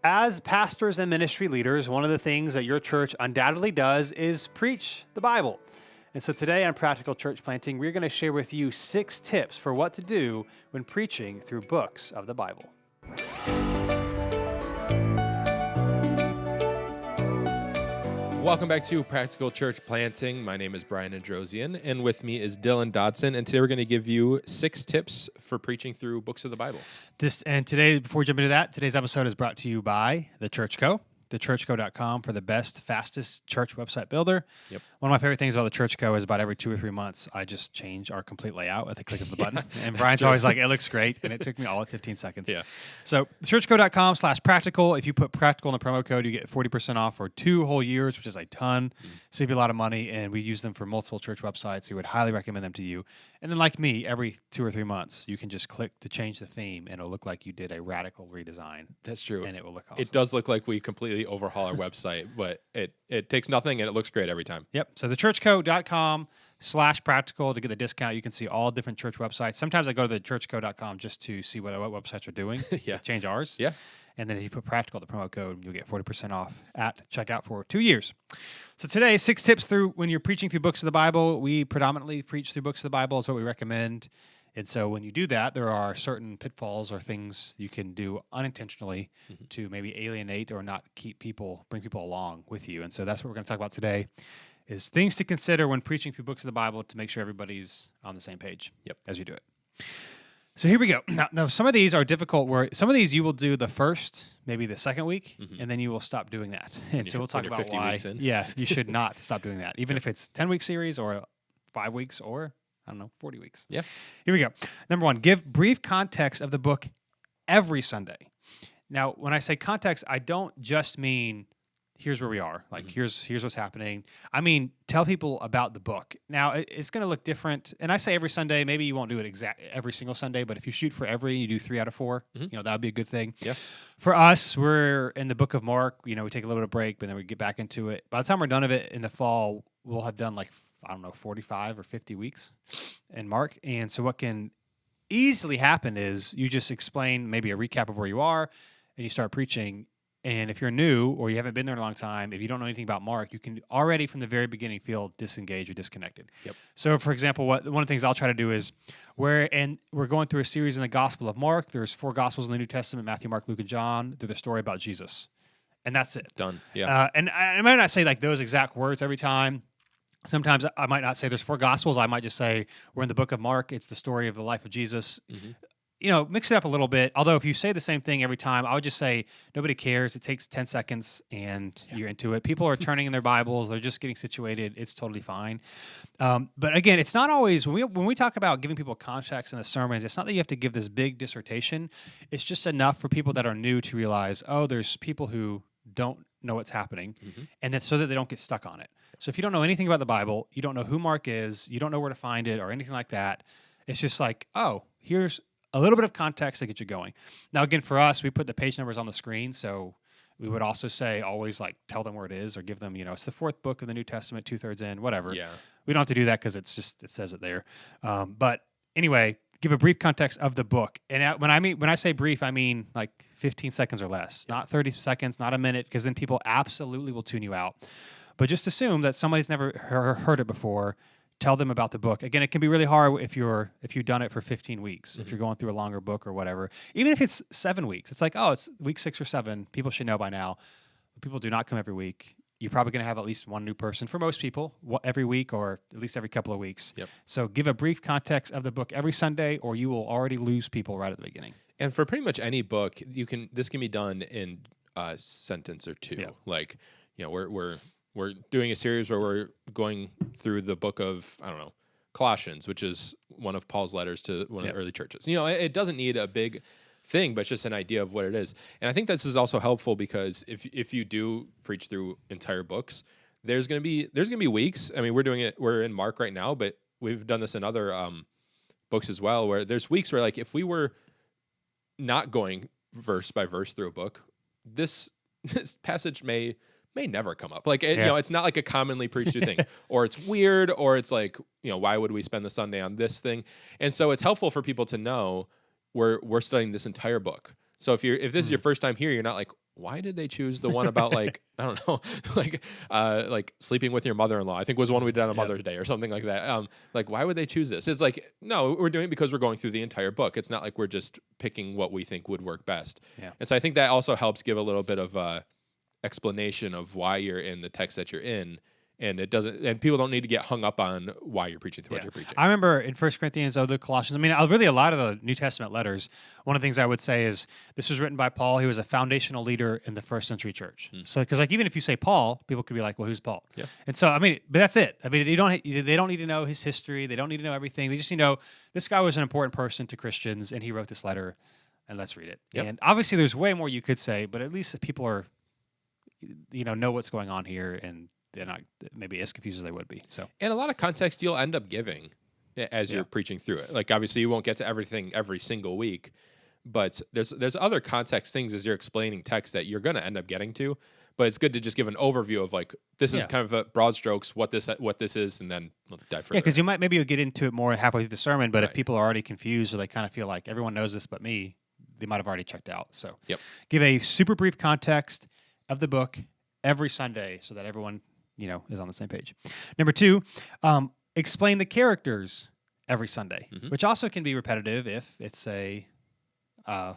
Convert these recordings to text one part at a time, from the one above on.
As pastors and ministry leaders, one of the things that your church undoubtedly does is preach the Bible. And so today on Practical Church Planting, we're going to share with you 6 tips for what to do when preaching through books of the Bible. Welcome back to Practical Church Planting. My name is Brian Androsian, and with me is Dylan Dodson. And today we're going to give you 6 tips for preaching through books of the Bible. Today, before we jump into that, today's episode is brought to you by The Church Co. thechurchco.com for the best, fastest church website builder. Yep. One of my favorite things about The Church Co. is about every 2 or 3 months, I just change our complete layout with a click of the button. And Brian's always like, it looks great. And it took me all of 15 seconds. Yeah. So thechurchco.com/practical. If you put practical in the promo code, you get 40% off for 2 whole years, which is a ton. Save you a lot of money. And we use them for multiple church websites. We would highly recommend them to you. And then like me, every 2 or 3 months, you can just click to change the theme and it'll look like you did a radical redesign. That's true. And it will look awesome. It does look like we completely overhaul our website, but it takes nothing and it looks great every time. Yep. So thechurchco.com/practical to get the discount. You can see all different church websites. Sometimes I go to thechurchco.com just to see what websites are doing. Yeah. To change ours. Yeah. And then if you put practical, the promo code, you'll get 40% off at checkout for 2 years. So today, 6 tips through when you're preaching through books of the Bible. We predominantly preach through books of the Bible is what we recommend. And so when you do that, there are certain pitfalls or things you can do unintentionally to maybe alienate or not bring people along with you. And so that's what we're going to talk about today is things to consider when preaching through books of the Bible to make sure everybody's on the same page as you do it. So here we go. Now, some of these are difficult where some of these you will do the first, maybe the second week, and then you will stop doing that. And so we'll talk about 50 why. weeks in. Yeah, you should not stop doing that, even if it's 10-week series or 5 weeks or 40 weeks. Yeah. Here we go. Number 1, give brief context of the book every Sunday. Now, when I say context, I don't just mean here's where we are. Like here's what's happening. I mean, tell people about the book. Now, it's going to look different. And I say every Sunday, maybe you won't do it every single Sunday, but if you shoot for you do 3 out of 4, that would be a good thing. Yeah. For us, we're in the book of Mark. We take a little bit of break, but then we get back into it. By the time we're done of it in the fall, we'll have done 45 or 50 weeks in Mark. And so what can easily happen is you just explain maybe a recap of where you are and you start preaching. And if you're new or you haven't been there in a long time, if you don't know anything about Mark, you can already from the very beginning feel disengaged or disconnected. Yep. So, for example, one of the things I'll try to do is we're going through a series in the Gospel of Mark. There's 4 Gospels in the New Testament: Matthew, Mark, Luke, and John. They're the story about Jesus, and that's it. Done. Yeah. And I might not say those exact words every time. Sometimes I might not say there's 4 Gospels. I might just say we're in the book of Mark. It's the story of the life of Jesus. Mix it up a little bit. Although if you say the same thing every time, I would just say nobody cares. It takes 10 seconds and you're into it. People are turning in their Bibles. They're just getting situated. It's totally fine. But again, it's not always, when we talk about giving people context in the sermons, it's not that you have to give this big dissertation. It's just enough for people that are new to realize, there's people who don't know what's happening, and that's so that they don't get stuck on it. So if you don't know anything about the Bible, you don't know who Mark is, you don't know where to find it or anything like that, it's just like, here's a little bit of context to get you going. Now, again, for us, we put the page numbers on the screen, so we would also say always tell them where it is or give them, it's the 4th book of the New Testament, 2/3 in, whatever. Yeah. We don't have to do that because it says it there. But anyway, give a brief context of the book. And when I say brief, I mean 15 seconds or less, not 30 seconds, not a minute, because then people absolutely will tune you out. But just assume that somebody's never heard it before. Tell them about the book. Again, it can be really hard if you've done it for 15 weeks, if you're going through a longer book or whatever. Even if it's 7 weeks, it's it's week 6 or 7. People should know by now. People do not come every week. You're probably going to have at least one new person for most people every week or at least every couple of weeks. Yep. So give a brief context of the book every Sunday or you will already lose people right at the beginning. And for pretty much any book, this can be done in a sentence or 2. Yeah. We're doing a series where we're going through the book of, Colossians, which is one of Paul's letters to one of the early churches. It doesn't need a big thing, but it's just an idea of what it is. And I think this is also helpful because if you do preach through entire books, there's gonna be weeks. I mean, we're in Mark right now, but we've done this in other books as well, where there's weeks where if we were not going verse by verse through a book, this passage may never come up. It's not like a commonly preached to thing, or it's weird, or it's why would we spend the Sunday on this thing? And so it's helpful for people to know we're studying this entire book. So if this is your first time here, you're not why did they choose the one about like I don't know, like sleeping with your mother-in-law? I think was one we did on Yep. Mother's Day or something like that. Like why would they choose this? It's like no, we're doing it because we're going through the entire book. It's not like we're just picking what we think would work best. Yeah. And so I think that also helps give a little bit of explanation of why you're in the text that you're in, and it doesn't, and people don't need to get hung up on why you're preaching to what Yeah. you're preaching. I remember in First Corinthians, other Colossians. I mean, really a lot of the New Testament letters. One of the things I would say is this was written by Paul. He was a foundational leader in the first century church. So, because like even if you say Paul, people could be like, "Well, who's Paul?" Yeah. And so, I mean, but that's it. I mean, they don't need to know his history. They don't need to know everything. They just need to know this guy was an important person to Christians, and he wrote this letter. And let's read it. Yep. And obviously, there's way more you could say, but at least people are, know what's going on here, and they're not maybe as confused as they would be. So, And a lot of context you'll end up giving as Yeah. you're preaching through it. Like obviously you won't get to everything every single week, but there's other context things as you're explaining text that you're going to end up getting to. But it's good to just give an overview of like this is Yeah. kind of a broad strokes what this is, and then we'll dive further. yeah, because maybe you'll get into it more halfway through the sermon, but if Right. people are already confused or they kind of feel like everyone knows this but me, they might have already checked out. So, Yep. give a super brief context of the book every Sunday so that everyone is on the same page. Number 2, explain the characters every Sunday, Mhm. which also can be repetitive if it's a I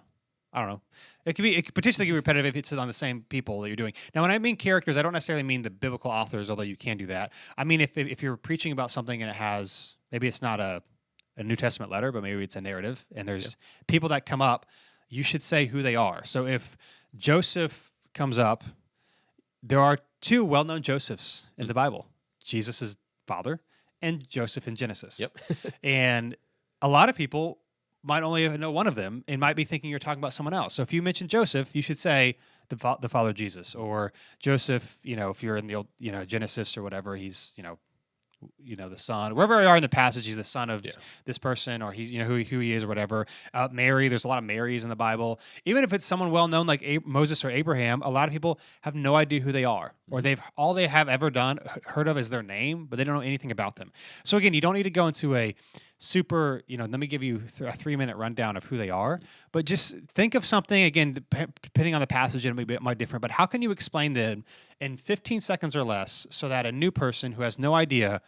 don't know. It could potentially be repetitive if it's on the same people that you're doing. Now, when I mean characters, I don't necessarily mean the biblical authors, although you can do that. I mean if you're preaching about something and it has maybe it's not a New Testament letter, but maybe it's a narrative, and there's people that come up, you should say who they are. So if Joseph comes up, there are 2 well-known Josephs in the Bible: Jesus' father and Joseph in Genesis. Yep. And a lot of people might only know one of them and might be thinking you're talking about someone else. So if you mention Joseph, you should say the father of Jesus, or Joseph. If you're in the old, Genesis or whatever, he's the son. Wherever you are in the passage, he's the son of this person, or he's who he is or whatever. Mary, there's a lot of Marys in the Bible. Even if it's someone well known like Moses or Abraham, a lot of people have no idea who they are, or all they have ever heard of is their name, but they don't know anything about them. So again, you don't need to go into a super, let me give you a 3-minute rundown of who they are, but just think of something, again, depending on the passage, it might be different, but how can you explain them in 15 seconds or less so that a new person who has no idea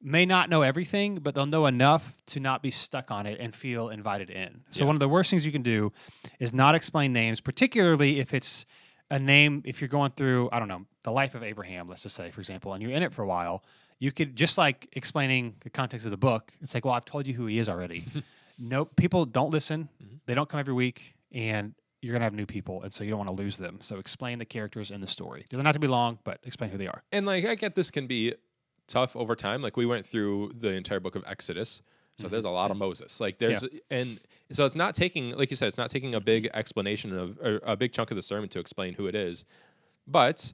may not know everything, but they'll know enough to not be stuck on it and feel invited in. So one of the worst things you can do is not explain names, particularly if it's a name, if you're going through, I don't know, the life of Abraham, let's just say, for example, and you're in it for a while. You could, just like explaining the context of the book, it's like, well, I've told you who he is already. No, people don't listen. They don't come every week, and you're going to have new people, and so you don't want to lose them. So explain the characters in the story. It doesn't have to be long, but explain who they are. And like I get this can be tough over time. Like we went through the entire book of Exodus, so there's a lot of Moses. Like there's and so it's not taking, like you said, it's not taking a big explanation of or a big chunk of the sermon to explain who it is, but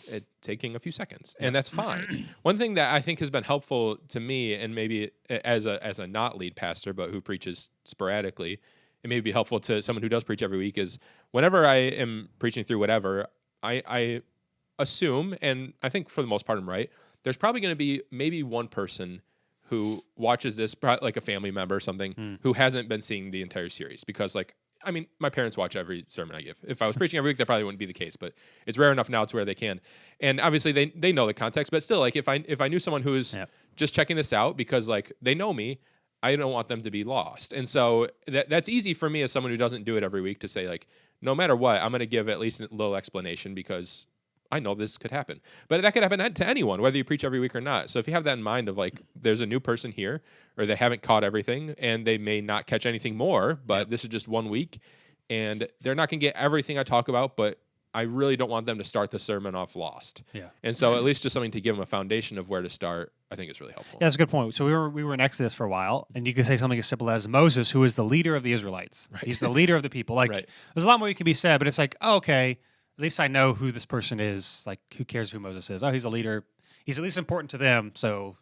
it taking a few seconds, and that's fine. One thing that I think has been helpful to me, and maybe as a not lead pastor but who preaches sporadically, it may be helpful to someone who does preach every week, is whenever I am preaching through whatever, I assume, and I think for the most part I'm right, there's probably going to be maybe one person who watches this, like a family member or something, who hasn't been seeing the entire series, because like, I mean, my parents watch every sermon I give. If I was preaching every week, that probably wouldn't be the case, but it's rare enough now to where they can. And obviously they know the context, but still, like if I knew someone who is just checking this out because like they know me, I don't want them to be lost. And so that's easy for me as someone who doesn't do it every week to say like, no matter what, I'm going to give at least a little explanation because I know this could happen. But that could happen to anyone, whether you preach every week or not. So if you have that in mind of like, there's a new person here, or they haven't caught everything, and they may not catch anything more, but this is just 1 week, and they're not going to get everything I talk about, but I really don't want them to start the sermon off lost. Yeah. And so at least just something to give them a foundation of where to start, I think is really helpful. Yeah, that's a good point. So we were in Exodus for a while, and you could say something as simple as Moses, who is the leader of the Israelites. Right. He's the leader of the people. Like, there's a lot more you can be said, but it's like, oh, okay, at least I know who this person is. Like, who cares who Moses is? Oh, he's a leader. He's at least important to them. So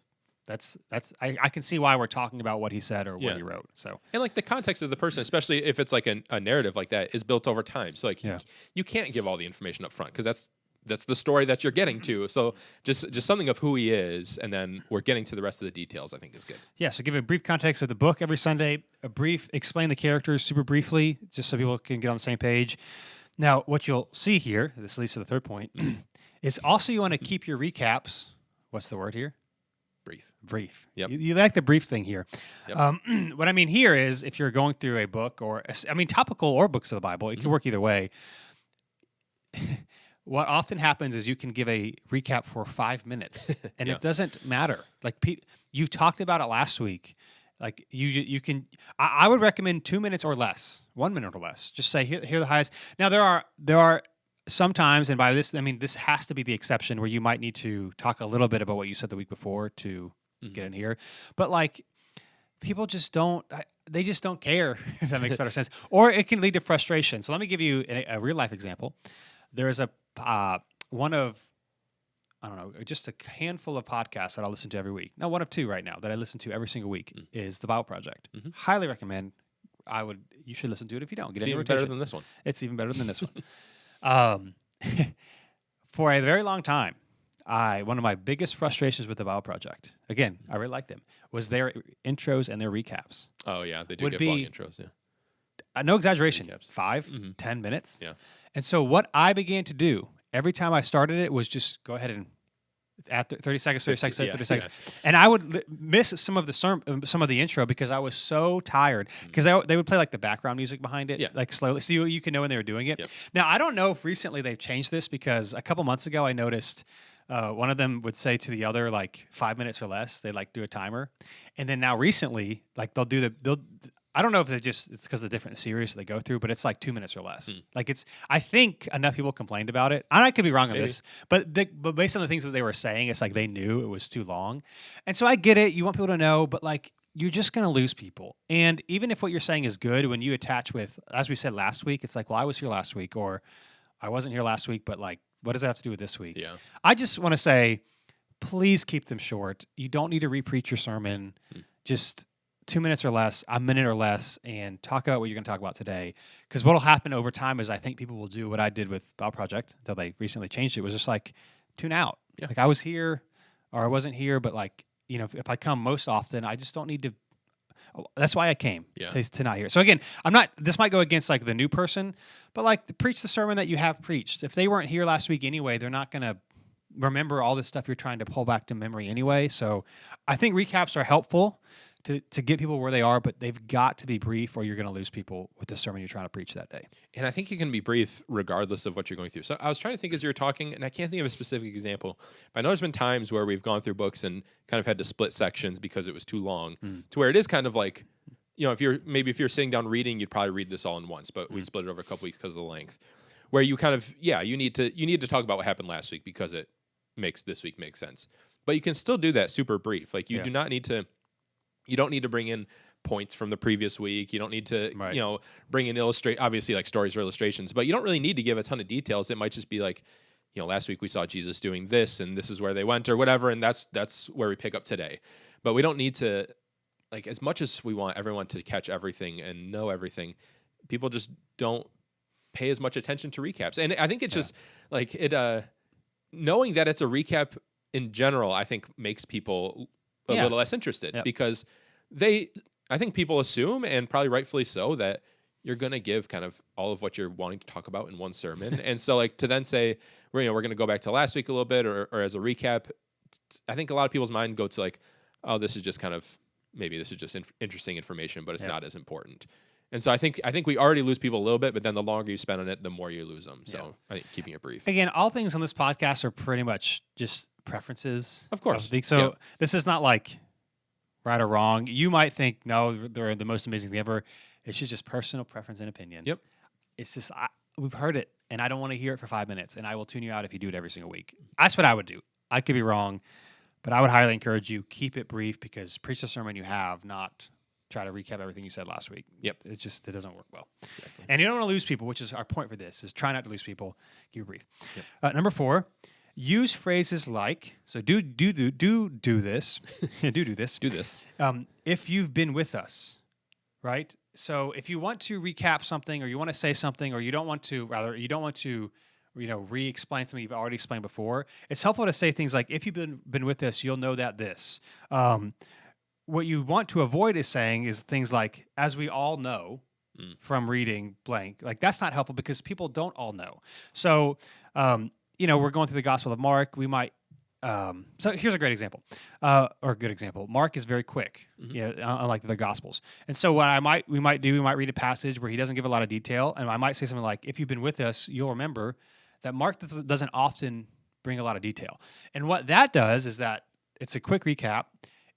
I can see why we're talking about what he said or what he wrote. So, and like the context of the person, especially if it's like a narrative like that, is built over time. So like you can't give all the information up front, because that's the story that you're getting to. So just something of who he is, and then we're getting to the rest of the details, I think is good. Yeah, so give a brief context of the book every Sunday, explain the characters super briefly, just so people can get on the same page. Now, what you'll see here, this leads to the third point, is also you want to keep your recaps. What's the word here? Brief. Brief. Yep. You like the brief thing here. Yep. What I mean here is if you're going through a book or, I mean, topical or books of the Bible, it can work either way. What often happens is you can give a recap for 5 minutes and Yeah. it doesn't matter. Like you talked about it last week. Like you can, I would recommend 2 minutes or less, 1 minute or less. Just say here are the highest. Now there are sometimes, and by this I mean this has to be the exception where you might need to talk a little bit about what you said the week before to get in here. But like people just don't. They just don't care if that makes better sense, or it can lead to frustration. So let me give you a real life example. There is a one of I don't know, just a handful of podcasts that I listen to every week. No, one of two right now that I listen to every single week is the Bible Project. Highly recommend. You should listen to it if you don't. It's even better than this one. It's even better than this one. For a very long time, one of my biggest frustrations with the Bible Project, again, I really like them, was their intros and their recaps. Oh yeah, they do Would give be- long intros. Yeah. No exaggeration, Recaps. 5, 10 minutes. Yeah. And so what I began to do every time I started it was just go ahead and after 30 seconds, 30 seconds, 30 seconds. And I would miss some of the intro because I was so tired because they would play like the background music behind it, like slowly, so you can know when they were doing it. Yep. Now, I don't know if recently they've changed this because a couple months ago I noticed one of them would say to the other like 5 minutes or less. They like do a timer, and then now recently like they'll. I don't know if it's because of the different series they go through, but it's like 2 minutes or less. Like I think enough people complained about it. And I could be wrong on this, but based on the things that they were saying, it's like they knew it was too long. And so I get it. You want people to know, but like you're just going to lose people. And even if what you're saying is good, when you attach with, as we said last week, it's like, well, I was here last week, or I wasn't here last week, but like, what does that have to do with this week? Yeah. I just want to say, please keep them short. You don't need to repreach your sermon. Just 2 minutes or less, a minute or less, and talk about what you're going to talk about today. Because what will happen over time is I think people will do what I did with Bible Project until they recently changed it, was just like tune out. Yeah. Like I was here or I wasn't here, but like, you know, if I come most often, I just don't need to. That's why I came to not hear. So again, this might go against like the new person, but like preach the sermon that you have preached. If they weren't here last week anyway, they're not going to remember all this stuff you're trying to pull back to memory anyway. So I think recaps are helpful to get people where they are, but they've got to be brief or you're going to lose people with the sermon you're trying to preach that day. And I think you can be brief regardless of what you're going through. So I was trying to think as you were talking, and I can't think of a specific example, but I know there's been times where we've gone through books and kind of had to split sections because it was too long, to where it is kind of like, you know, if you're sitting down reading, you'd probably read this all in once, but we split it over a couple weeks because of the length, where you kind of, you need to talk about what happened last week because it makes this week make sense. But you can still do that super brief. Like you do not need to. You don't need to bring in points from the previous week. You don't need to, bring in obviously like stories or illustrations, but you don't really need to give a ton of details. It might just be like, last week we saw Jesus doing this and this is where they went or whatever. And that's where we pick up today. But we don't need to, like, as much as we want everyone to catch everything and know everything, people just don't pay as much attention to recaps. And I think it's just like knowing that it's a recap in general, I think makes people a little less interested because I think people assume, and probably rightfully so, that you're going to give kind of all of what you're wanting to talk about in one sermon. And so like to then say, we're going to go back to last week a little bit or as a recap, I think a lot of people's mind go to like, oh, this is just kind of, maybe this is just interesting information, but it's not as important. And so I think we already lose people a little bit, but then the longer you spend on it, the more you lose them. So I think keeping it brief. Again, all things on this podcast are pretty much just preferences. Of course. So this is not like right or wrong. You might think, no, they're the most amazing thing ever. It's just personal preference and opinion. Yep. It's just, we've heard it, and I don't want to hear it for 5 minutes, and I will tune you out if you do it every single week. That's what I would do. I could be wrong, but I would highly encourage you, keep it brief, because preach the sermon you have, not try to recap everything you said last week. Yep. It doesn't work well. Exactly. And you don't want to lose people, which is our point for this, is try not to lose people. Keep it brief. Yep. Number 4, use phrases like, so do this. do this. Do this. If you've been with us, right? So if you want to recap something, or you want to say something, or you don't want to re-explain something you've already explained before, it's helpful to say things like, if you've been with us, you'll know that this. What you want to avoid is saying is things like, as we all know, from reading blank. Like that's not helpful because people don't all know. So, we're going through the Gospel of Mark. We might. So here's a great example, or a good example. Mark is very quick, unlike the Gospels. And so what we might read a passage where he doesn't give a lot of detail, and I might say something like, "If you've been with us, you'll remember that Mark doesn't often bring a lot of detail." And what that does is that it's a quick recap.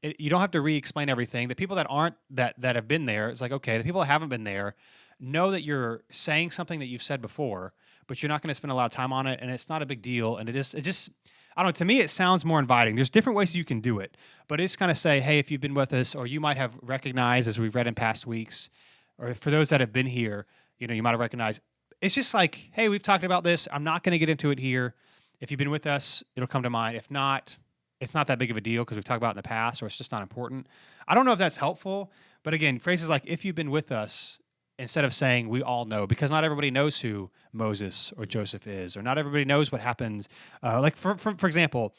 You don't have to re-explain everything. The people that aren't that have been there, it's like, okay, the people that haven't been there know that you're saying something that you've said before, but you're not going to spend a lot of time on it, and it's not a big deal. And it just I don't know. To me, it sounds more inviting. There's different ways you can do it, but it's kind of say, hey, if you've been with us, or you might have recognized, as we've read in past weeks, or for those that have been here, you might have recognized. It's just like, hey, we've talked about this. I'm not going to get into it here. If you've been with us, it'll come to mind. If not, it's not that big of a deal because we've talked about it in the past, or it's just not important. I don't know if that's helpful, but again, phrases like "if you've been with us," instead of saying "we all know," because not everybody knows who Moses or Joseph is, or not everybody knows what happens. Like for example,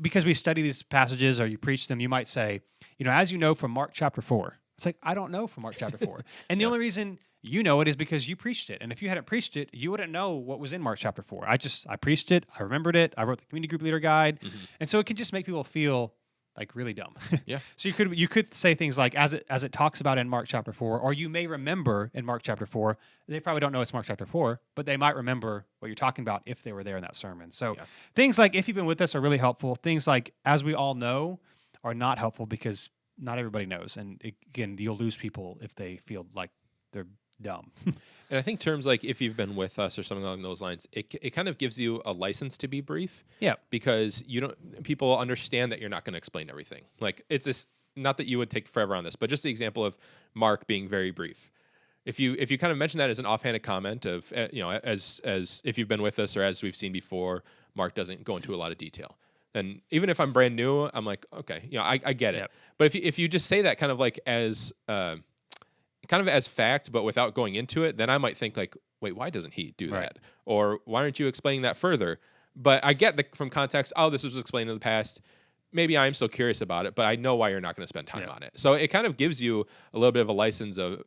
because we study these passages or you preach them, you might say, as you know from Mark chapter 4. It's like, I don't know from Mark chapter 4, and the only reason you know it is because you preached it. And if you hadn't preached it, you wouldn't know what was in Mark chapter 4. I preached it. I remembered it. I wrote the community group leader guide. And so it could just make people feel like really dumb. Yeah. So you could say things like, as it talks about in Mark chapter 4, or you may remember in Mark chapter 4. They probably don't know it's Mark chapter 4, but they might remember what you're talking about if they were there in that sermon. So things like "if you've been with us" are really helpful. Things like "as we all know" are not helpful because not everybody knows. And again, you'll lose people if they feel like they're dumb. And I think terms like "if you've been with us" or something along those lines, it kind of gives you a license to be brief. Yeah. Because people understand that you're not going to explain everything. Like it's this, not that you would take forever on this, but just the example of Mark being very brief. If you kind of mention that as an offhanded comment of as "if you've been with us" or "as we've seen before," Mark doesn't go into a lot of detail. And even if I'm brand new, I'm like, okay, I get it. But if you just say that kind of like as fact, but without going into it, then I might think like, wait, why doesn't he do that? Or why aren't you explaining that further? But I get from context, oh, this was explained in the past. Maybe I'm still curious about it, but I know why you're not going to spend time on it. So it kind of gives you a little bit of a license of,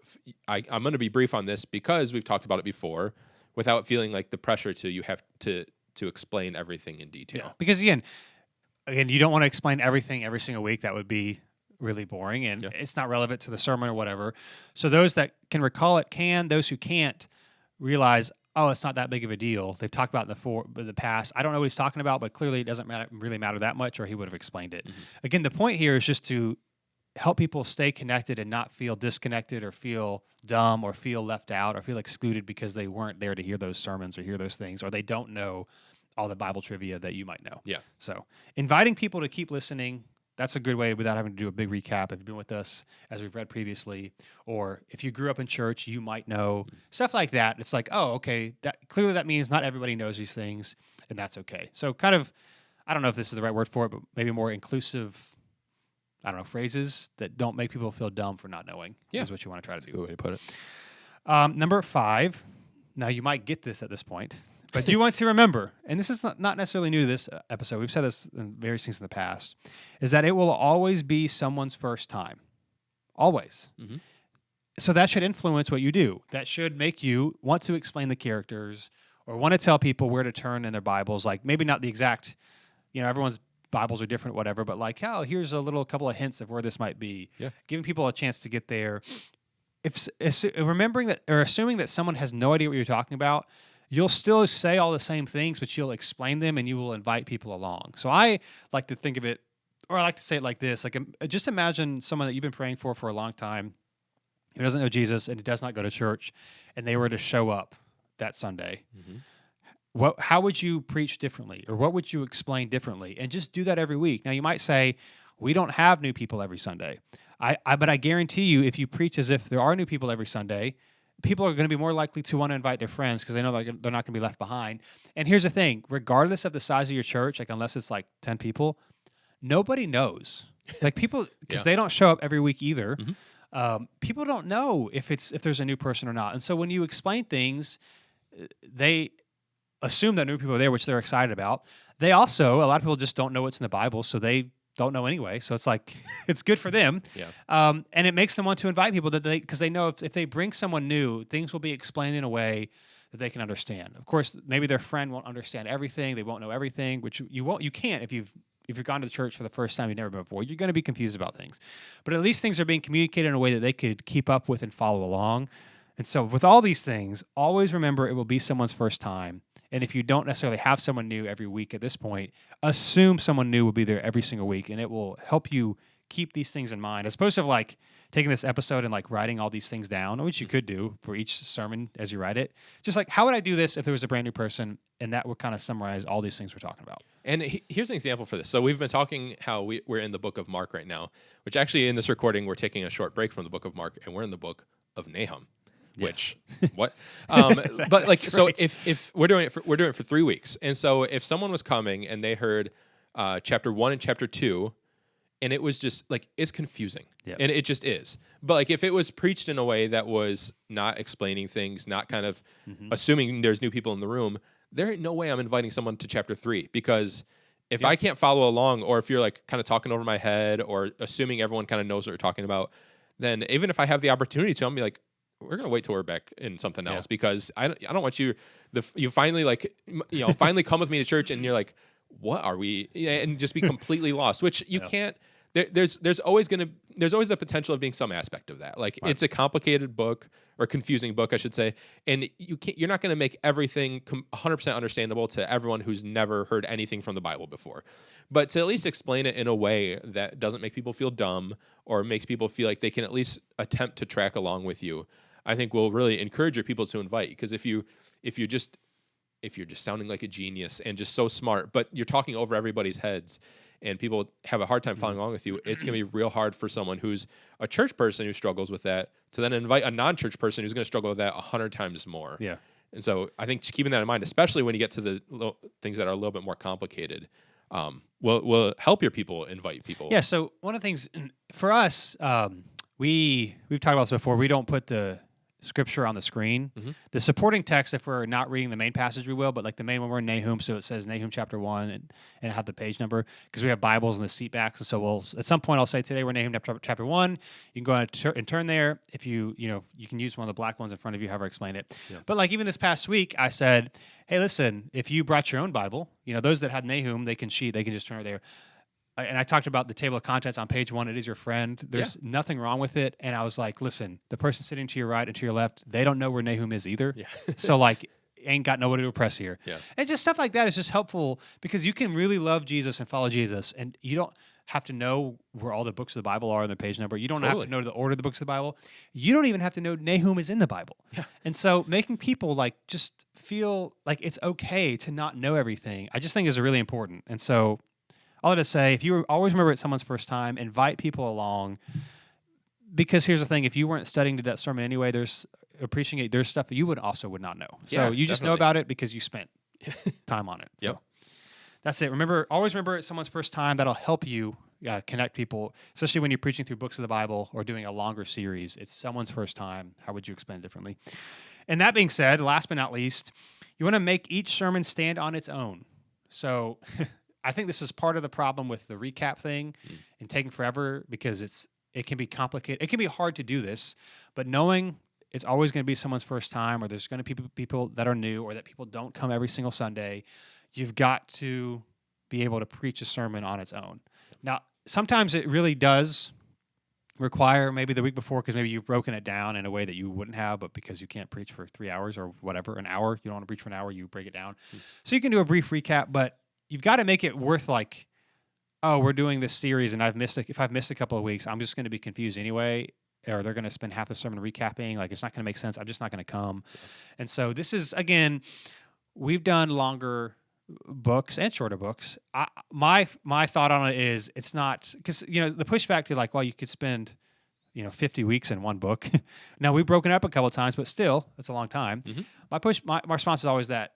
I'm going to be brief on this because we've talked about it before, without feeling like the pressure you have to explain everything in detail. Yeah. Because again, you don't want to explain everything every single week. That would be really boring, and it's not relevant to the sermon or whatever. So those that can recall it can. Those who can't realize, oh, it's not that big of a deal. They've talked about it in the past. I don't know what he's talking about, but clearly it doesn't really matter that much, or he would have explained it. Again, the point here is just to help people stay connected and not feel disconnected or feel dumb or feel left out or feel excluded because they weren't there to hear those sermons or hear those things, or they don't know all the Bible trivia that you might know. Yeah. So inviting people to keep listening, that's a good way without having to do a big recap. If you've been with us, as we've read previously, or if you grew up in church, you might know stuff like that. It's like, oh, okay, that means not everybody knows these things, and that's okay. So kind of, I don't know if this is the right word for it, but maybe more inclusive, I don't know, phrases that don't make people feel dumb for not knowing is what you want to try to do. Good way to put it. Number 5, now you might get this at this point, but you want to remember, and this is not necessarily new to this episode, we've said this in various things in the past, is that it will always be someone's first time. Always. So that should influence what you do. That should make you want to explain the characters or want to tell people where to turn in their Bibles. Like maybe not the exact, everyone's Bibles are different, whatever, but like, oh, here's a couple of hints of where this might be. Yeah. Giving people a chance to get there. Remembering that or assuming that someone has no idea what you're talking about, you'll still say all the same things, but you'll explain them and you will invite people along. So I like to think of it, or I like to say it like this, like just imagine someone that you've been praying for a long time who doesn't know Jesus and who does not go to church, and they were to show up that Sunday. How would you preach differently, or what would you explain differently? And just do that every week. Now you might say, we don't have new people every Sunday. But I guarantee you, if you preach as if there are new people every Sunday, people are going to be more likely to want to invite their friends because they know they're not going to be left behind. And here's the thing, regardless of the size of your church, like unless it's like 10 people, nobody knows. Like people, because they don't show up every week either. People don't know if there's a new person or not. And so when you explain things, they assume that new people are there, which they're excited about. They also, a lot of people just don't know what's in the Bible, so they don't know anyway. So it's like it's good for them, Yeah. and it makes them want to invite people that because they know if they bring someone new, things will be explained in a way that they can understand. Of course, maybe their friend won't understand everything; they won't know everything, which you won't. You can't if you've gone to the church for the first time you've never been before. You're going to be confused about things, but at least things are being communicated in a way that they could keep up with and follow along. And so, with all these things, always remember it will be someone's first time. And if you don't necessarily have someone new every week at this point, assume someone new will be there every single week, and it will help you keep these things in mind, as opposed to like taking this episode and like writing all these things down, which you could do for each sermon as you write it. Just like, how would I do this if there was a brand new person? And that would kind of summarize all these things we're talking about. And here's an example for this. So we've been talking how we're in the book of Mark right now, which actually in this recording, we're taking a short break from the book of Mark, and we're in the book of Nahum. Which what? But like, so right. if we're doing it for 3 weeks, and so if someone was coming and they heard chapter 1 and chapter 2, and it was just like it's confusing, and it just is. But like if it was preached in a way that was not explaining things, not kind of assuming there's new people in the room, there ain't no way I'm inviting someone to chapter 3, because if I can't follow along, or if you're like kind of talking over my head, or assuming everyone kind of knows what you're talking about, then even if I have the opportunity to, I'm be like, we're gonna wait till we're back in something else, because I don't want you you finally like finally come with me to church and you're like, what are we, and just be completely lost, which you can't. There's always the potential of being some aspect of that. Like it's a complicated book, or confusing book, I should say, and you're not going to make everything 100% understandable to everyone who's never heard anything from the Bible before. But to at least explain it in a way that doesn't make people feel dumb, or makes people feel like they can at least attempt to track along with you, I think will really encourage your people to invite. Because if you're just sounding like a genius and just so smart, but you're talking over everybody's heads, and people have a hard time following along with you, it's going to be real hard for someone who's a church person who struggles with that to then invite a non-church person who's going to struggle with that 100 times more. Yeah. And so I think just keeping that in mind, especially when you get to the things that are a little bit more complicated, will help your people invite people. Yeah. So one of the things for us, we've talked about this before. We don't put the scripture on the screen. The supporting text, if we're not reading the main passage, we will, but like the main one, we're in Nahum, so it says Nahum chapter 1 and have the page number, because we have Bibles in the seat backs. And so we'll, at some point I'll say today we're Nahum chapter 1. You can go ahead and turn there. If you can use one of the black ones in front of you, however I explain it. Yeah. But like even this past week, I said, hey, listen, if you brought your own Bible, those that had Nahum, they can just turn it there. And I talked about the table of contents on page 1. It is your friend. There's nothing wrong with it. And I was like, listen, the person sitting to your right and to your left, they don't know where Nahum is either. Yeah. So like, ain't got nobody to oppress here. Yeah. And just stuff like that is just helpful, because you can really love Jesus and follow Jesus, and you don't have to know where all the books of the Bible are in the page number. You don't have to know the order of the books of the Bible. You don't even have to know Nahum is in the Bible. Yeah. And so making people like just feel like it's okay to not know everything, I just think is really important. And so all to say, if you always remember it's someone's first time, invite people along, because here's the thing: if you weren't studying to that sermon anyway, there's stuff that you would not know. So you just know about it because you spent time on it. So that's it. Always remember it's someone's first time. That'll help you connect people, especially when you're preaching through books of the Bible or doing a longer series. It's someone's first time. How would you explain it differently? And that being said, last but not least, you want to make each sermon stand on its own. So I think this is part of the problem with the recap thing and taking forever, because it can be complicated. It can be hard to do this, but knowing it's always going to be someone's first time, or there's going to be people that are new, or that people don't come every single Sunday, you've got to be able to preach a sermon on its own. Now, sometimes it really does require maybe the week before, because maybe you've broken it down in a way that you wouldn't have, but because you can't preach for 3 hours or whatever, an hour, you don't want to preach for an hour, you break it down. So you can do a brief recap, but you've got to make it worth like, oh, we're doing this series, and if I've missed a couple of weeks, I'm just going to be confused anyway, or they're going to spend half the sermon recapping. Like, it's not going to make sense. I'm just not going to come. And so this is, again, we've done longer books and shorter books. My thought on it is, it's not, because the pushback to like, well, you could spend 50 weeks in one book. Now, we've broken up a couple of times, but still, that's a long time. My response is always that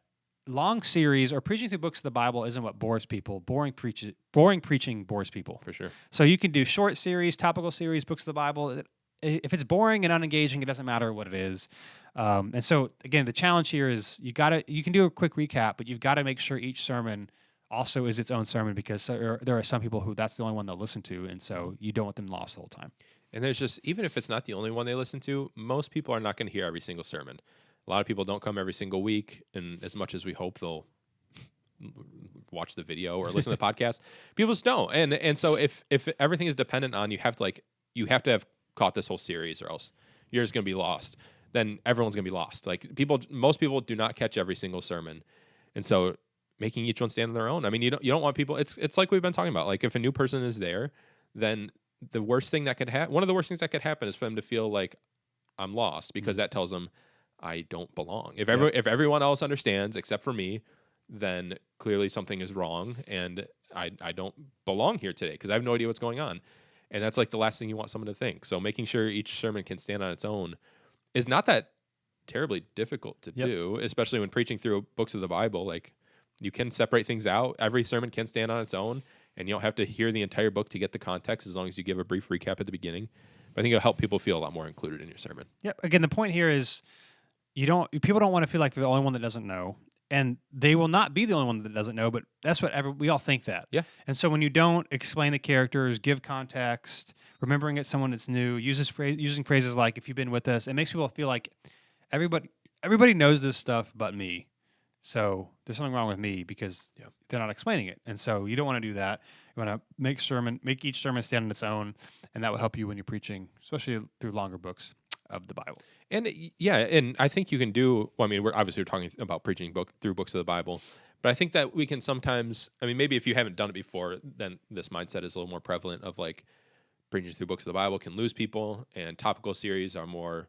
long series or preaching through books of the Bible isn't what bores people. Boring preaching bores people. For sure. So you can do short series, topical series, books of the Bible. If it's boring and unengaging, it doesn't matter what it is. And so again, the challenge here is you can do a quick recap, but you've got to make sure each sermon also is its own sermon, because there are some people who that's the only one they'll listen to, and so you don't want them lost the whole time. And there's just, even if it's not the only one they listen to, most people are not going to hear every single sermon. A lot of people don't come every single week, and as much as we hope they'll watch the video or listen to the podcast, people just don't. And so if everything is dependent on you have to have caught this whole series, or else you're just going to be lost. Then everyone's going to be lost. Like most people do not catch every single sermon, and so making each one stand on their own. I mean, you don't want people. It's like we've been talking about. Like if a new person is there, then the worst thing that could happen, one of the worst things that could happen, is for them to feel like I'm lost, because that tells them I don't belong. If everyone else understands except for me, then clearly something is wrong, and I don't belong here today because I have no idea what's going on. And that's like the last thing you want someone to think. So making sure each sermon can stand on its own is not that terribly difficult to do, especially when preaching through books of the Bible. Like, you can separate things out. Every sermon can stand on its own, and you don't have to hear the entire book to get the context, as long as you give a brief recap at the beginning. But I think it'll help people feel a lot more included in your sermon. Yep. Again, the point here is people don't want to feel like they're the only one that doesn't know, and they will not be the only one that doesn't know, but that's what we all think that. Yeah. And so when you don't explain the characters, give context, remembering it's someone that's new, using phrases like "if you've been with us," it makes people feel like everybody knows this stuff but me. So there's something wrong with me because they're not explaining it. And so you don't want to do that. You want to make each sermon stand on its own, and that will help you when you're preaching, especially through longer books of the Bible. And and I think you can do, well, I mean, we're talking about preaching through books of the Bible, but I think that we can sometimes, I mean, maybe if you haven't done it before, then this mindset is a little more prevalent of like preaching through books of the Bible can lose people, and topical series are more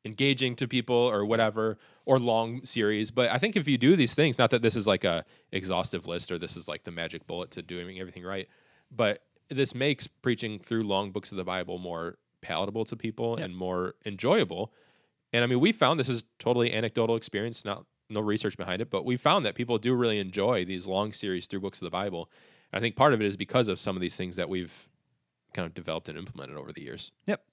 engaging to people or whatever, or long series. But I think if you do these things, not that this is like a exhaustive list or this is like the magic bullet to doing everything right, but this makes preaching through long books of the Bible more palatable to people and more enjoyable. And I mean, we found, this is totally anecdotal experience, no research behind it, but we found that people do really enjoy these long series through books of the Bible. And I think part of it is because of some of these things that we've kind of developed and implemented over the years. Yep.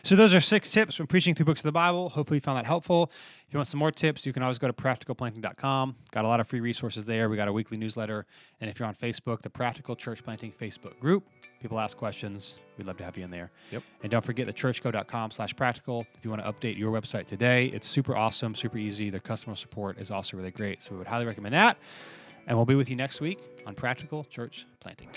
So those are 6 tips from preaching through books of the Bible. Hopefully you found that helpful. If you want some more tips, you can always go to practicalplanting.com. Got a lot of free resources there. We got a weekly newsletter. And if you're on Facebook, the Practical Church Planting Facebook group. People ask questions. We'd love to have you in there. Yep. And don't forget the churchco.com/practical. If you want to update your website today, it's super awesome, super easy. Their customer support is also really great. So we would highly recommend that. And we'll be with you next week on Practical Church Planting.